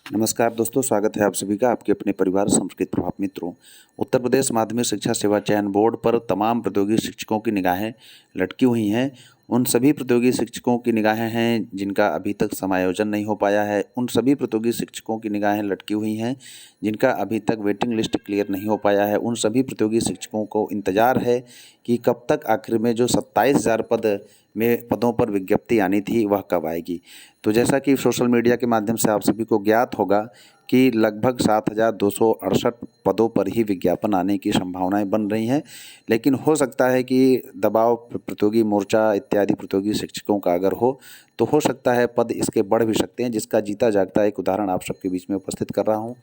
नमस्कार दोस्तों, स्वागत है आप सभी का आपके अपने परिवार संस्कृत प्रभाव मित्रों। उत्तर प्रदेश माध्यमिक शिक्षा सेवा चयन बोर्ड पर तमाम प्रतियोगी शिक्षकों की निगाहें लटकी हुई हैं। उन सभी प्रतियोगी शिक्षकों की निगाहें हैं जिनका अभी तक समायोजन नहीं हो पाया है। उन सभी प्रतियोगी शिक्षकों की निगाहें लटकी हुई हैं जिनका अभी तक वेटिंग लिस्ट क्लियर नहीं हो पाया है। उन सभी प्रतियोगी शिक्षकों को इंतजार है कि कब तक आखिर में जो 27,000 पदों पर विज्ञप्ति आनी थी वह कब आएगी। तो जैसा कि सोशल मीडिया के माध्यम से आप सभी को ज्ञात होगा कि लगभग 7,268 पदों पर ही विज्ञापन आने की संभावनाएं बन रही हैं। लेकिन हो सकता है कि दबाव प्रतियोगी मोर्चा इत्यादि प्रतियोगी शिक्षकों का अगर हो तो हो सकता है पद इसके बढ़ भी सकते हैं, जिसका जीता जागता एक उदाहरण आप सबके बीच में उपस्थित कर रहा हूं।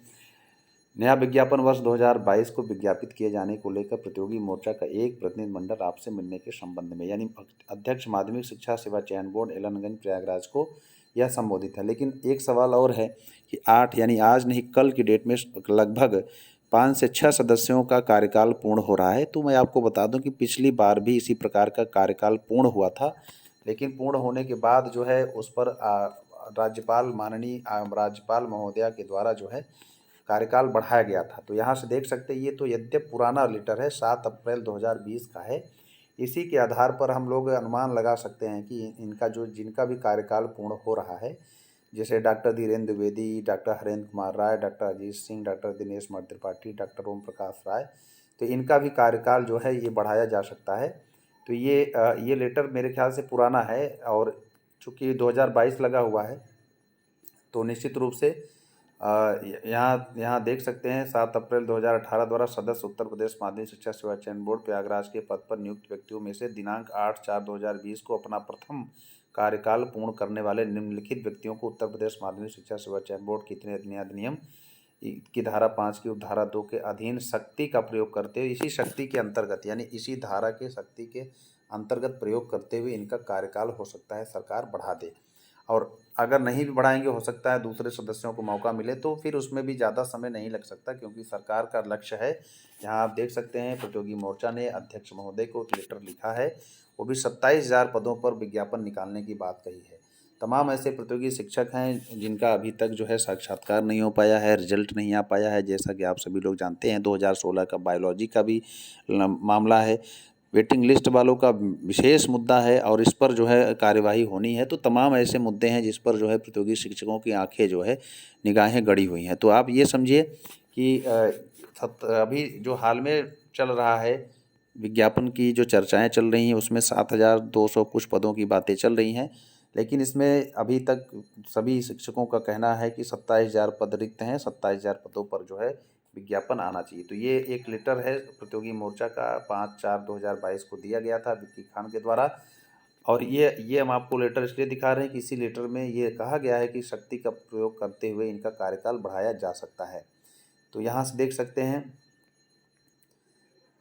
नया विज्ञापन वर्ष 2022 को विज्ञापित किए जाने को लेकर प्रतियोगी मोर्चा का एक प्रतिनिधिमंडल आपसे मिलने के संबंध में यानी अध्यक्ष माध्यमिक शिक्षा सेवा चयन बोर्ड एलनगंज प्रयागराज को यह संबोधित है। लेकिन एक सवाल और है कि 8 यानी आज नहीं कल की डेट में लगभग 5 से 6 सदस्यों का कार्यकाल पूर्ण हो रहा है। तो मैं आपको बता दूं कि पिछली बार भी इसी प्रकार का कार्यकाल पूर्ण हुआ था, लेकिन पूर्ण होने के बाद जो है उस पर राज्यपाल महोदया के द्वारा जो है कार्यकाल बढ़ाया गया था। तो यहाँ से देख सकते हैं ये तो यद्यप पुराना लेटर है, 7 अप्रैल 2020 का है। इसी के आधार पर हम लोग अनुमान लगा सकते हैं कि इनका जिनका भी कार्यकाल पूर्ण हो रहा है, जैसे doctor Dhirendra Dwivedi, doctor Harendra Kumar Rai, doctor Ajit Singh, doctor Dinesh मर्द त्रिपाठी, डॉक्टर ओम प्रकाश राय, तो इनका भी कार्यकाल जो है ये बढ़ाया जा सकता है। तो ये लेटर मेरे ख्याल से पुराना है और चूँकि 2022 लगा हुआ है तो निश्चित रूप से यहाँ देख सकते हैं 7 अप्रैल 2018 द्वारा सदस्य उत्तर प्रदेश माध्यमिक शिक्षा सेवा चयन बोर्ड प्रयागराज के पद पर नियुक्त व्यक्तियों में से दिनांक 8/4/2020 को अपना प्रथम कार्यकाल पूर्ण करने वाले निम्नलिखित व्यक्तियों को उत्तर प्रदेश माध्यमिक शिक्षा सेवा चयन बोर्ड की अधिनियम की धारा 5 की उपधारा 2 के अधीन शक्ति का प्रयोग करते हुए इसी शक्ति के अंतर्गत यानी इसी धारा के शक्ति के अंतर्गत प्रयोग करते हुए इनका कार्यकाल हो सकता है सरकार बढ़ा दे। और अगर नहीं भी बढ़ाएंगे हो सकता है दूसरे सदस्यों को मौका मिले, तो फिर उसमें भी ज़्यादा समय नहीं लग सकता क्योंकि सरकार का लक्ष्य है। यहाँ आप देख सकते हैं प्रतियोगी मोर्चा ने अध्यक्ष महोदय को एक लेटर लिखा है, वो भी 27,000 पदों पर विज्ञापन निकालने की बात कही है। तमाम ऐसे प्रतियोगी शिक्षक हैं जिनका अभी तक जो है साक्षात्कार नहीं हो पाया है, रिजल्ट नहीं आ पाया है। जैसा कि आप सभी लोग जानते हैं 2016 का बायोलॉजी का भी मामला है, वेटिंग लिस्ट वालों का विशेष मुद्दा है और इस पर जो है कार्यवाही होनी है। तो तमाम ऐसे मुद्दे हैं जिस पर जो है प्रतियोगी शिक्षकों की आंखें जो है निगाहें गड़ी हुई हैं। तो आप ये समझिए कि अभी जो हाल में चल रहा है विज्ञापन की जो चर्चाएं चल रही हैं उसमें 7,200 कुछ पदों की बातें चल रही हैं, लेकिन इसमें अभी तक सभी शिक्षकों का कहना है कि 27,000 पद रिक्त हैं, 27,000 पदों पर जो है विज्ञापन आना चाहिए। तो ये एक लेटर है प्रतियोगी मोर्चा का 5/4/2022 को दिया गया था विक्की खान के द्वारा। और ये हम आपको लेटर इसलिए दिखा रहे हैं कि इसी लेटर में ये कहा गया है कि शक्ति का प्रयोग करते हुए इनका कार्यकाल बढ़ाया जा सकता है। तो यहाँ से देख सकते हैं,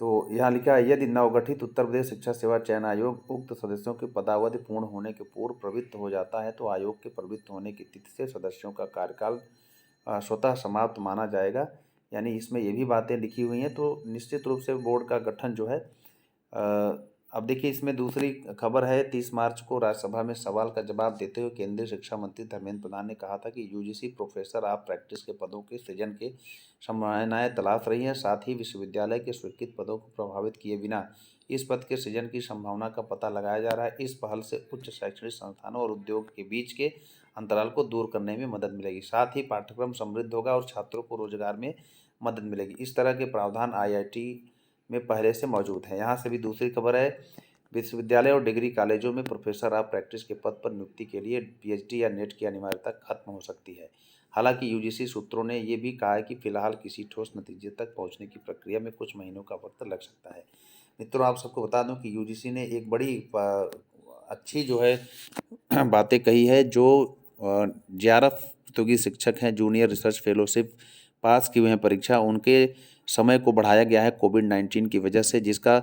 तो यहाँ लिखा है यदि नवगठित उत्तर प्रदेश शिक्षा सेवा चयन आयोग उक्त सदस्यों की पदावधि पूर्ण होने के पूर्व प्रवृत्त हो जाता है तो आयोग के प्रवृत्त होने की तिथि से सदस्यों का कार्यकाल स्वतः समाप्त माना जाएगा। यानी इसमें ये भी बातें लिखी हुई हैं। तो निश्चित रूप से बोर्ड का गठन जो है अब देखिए इसमें दूसरी खबर है 30 मार्च को राज्यसभा में सवाल का जवाब देते हुए केंद्रीय शिक्षा मंत्री धर्मेंद्र प्रधान ने कहा था कि यूजीसी प्रोफेसर ऑफ प्रैक्टिस के पदों के सृजन के संभावनाएं तलाश रही है। साथ ही विश्वविद्यालय के स्वीकृत पदों को प्रभावित किए बिना इस पद के सृजन की संभावना का पता लगाया जा रहा है। इस पहल से उच्च शैक्षणिक संस्थानों और उद्योग के बीच के अंतराल को दूर करने में मदद मिलेगी। साथ ही पाठ्यक्रम समृद्ध होगा और छात्रों को रोजगार में मदद मिलेगी। इस तरह के प्रावधान आईआईटी में पहले से मौजूद है। यहाँ से भी दूसरी खबर है विश्वविद्यालय और डिग्री कॉलेजों में प्रोफेसर ऑफ प्रैक्टिस के पद पर नियुक्ति के लिए पीएचडी या नेट की अनिवार्यता खत्म हो सकती है। हालांकि यूजीसी सूत्रों ने ये भी कहा है कि फिलहाल किसी ठोस नतीजे तक पहुंचने की प्रक्रिया में कुछ महीनों का वक्त लग सकता है। मित्रों, आप सबको बता दूं कि यूजीसी ने एक बड़ी अच्छी जो है बातें कही है। जो 11 प्रतियोगी शिक्षक हैं जूनियर रिसर्च फेलोशिप पास किए हुए हैं परीक्षा, उनके समय को बढ़ाया गया है कोविड-19 की वजह से, जिसका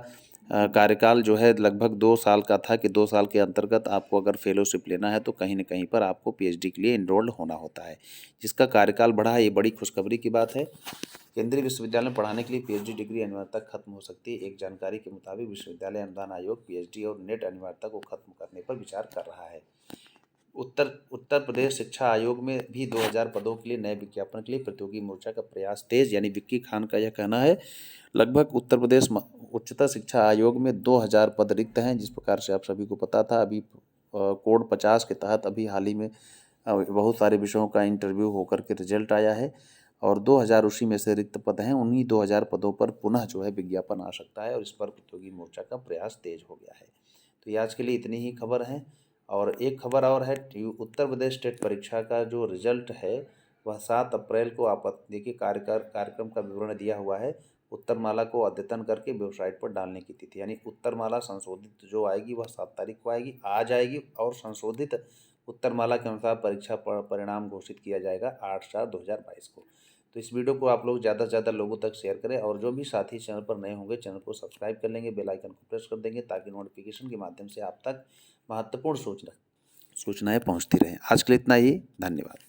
कार्यकाल जो है लगभग 2 साल का था कि 2 साल के अंतर्गत आपको अगर फेलोशिप लेना है तो कहीं न कहीं पर आपको पीएचडी के लिए एनरोल्ड होना होता है, जिसका कार्यकाल बढ़ा है। ये बड़ी खुशखबरी की बात है। केंद्रीय विश्वविद्यालय में पढ़ाने के लिए पीएचडी डिग्री अनिवार्यता खत्म हो सकती है। एक जानकारी के मुताबिक विश्वविद्यालय अनुदान आयोग पीएचडी और नेट अनिवार्यता को खत्म करने पर विचार कर रहा है। उत्तर प्रदेश शिक्षा आयोग में भी 2000 पदों के लिए नए विज्ञापन के लिए प्रतियोगी मोर्चा का प्रयास तेज। यानी विक्की खान का यह कहना है लगभग उत्तर प्रदेश उच्चतर शिक्षा आयोग में 2000 पद रिक्त हैं। जिस प्रकार से आप सभी को पता था, अभी कोड 50 के तहत अभी हाल ही में बहुत सारे विषयों का इंटरव्यू होकर के रिजल्ट आया है और 2000 उसी में से रिक्त पद हैं। उन्हीं 2000 पदों पर पुनः जो है विज्ञापन आ सकता है और इस पर प्रतियोगी मोर्चा का प्रयास तेज हो गया है। तो ये आज के लिए इतनी ही खबर है। और एक खबर और है, उत्तर प्रदेश स्टेट परीक्षा का जो रिजल्ट है वह 7 अप्रैल को देखिए कार्यक्रम का विवरण दिया हुआ है। उत्तरमाला को अद्यतन करके वेबसाइट पर डालने की तिथि, यानी उत्तरमाला संशोधित जो आएगी वह 7 तारीख को आएगी, आज आएगी और संशोधित उत्तरमाला के अनुसार परीक्षा परिणाम घोषित किया जाएगा 8/4/2022 को। तो इस वीडियो को आप लोग ज़्यादा से ज़्यादा लोगों तक शेयर करें और जो भी साथी चैनल पर नए होंगे चैनल को सब्सक्राइब कर लेंगे, बेल आइकन को प्रेस कर देंगे ताकि नोटिफिकेशन के माध्यम से आप तक महत्वपूर्ण सूचनाएं पहुंचती रहें। आज के लिए इतना ही, धन्यवाद।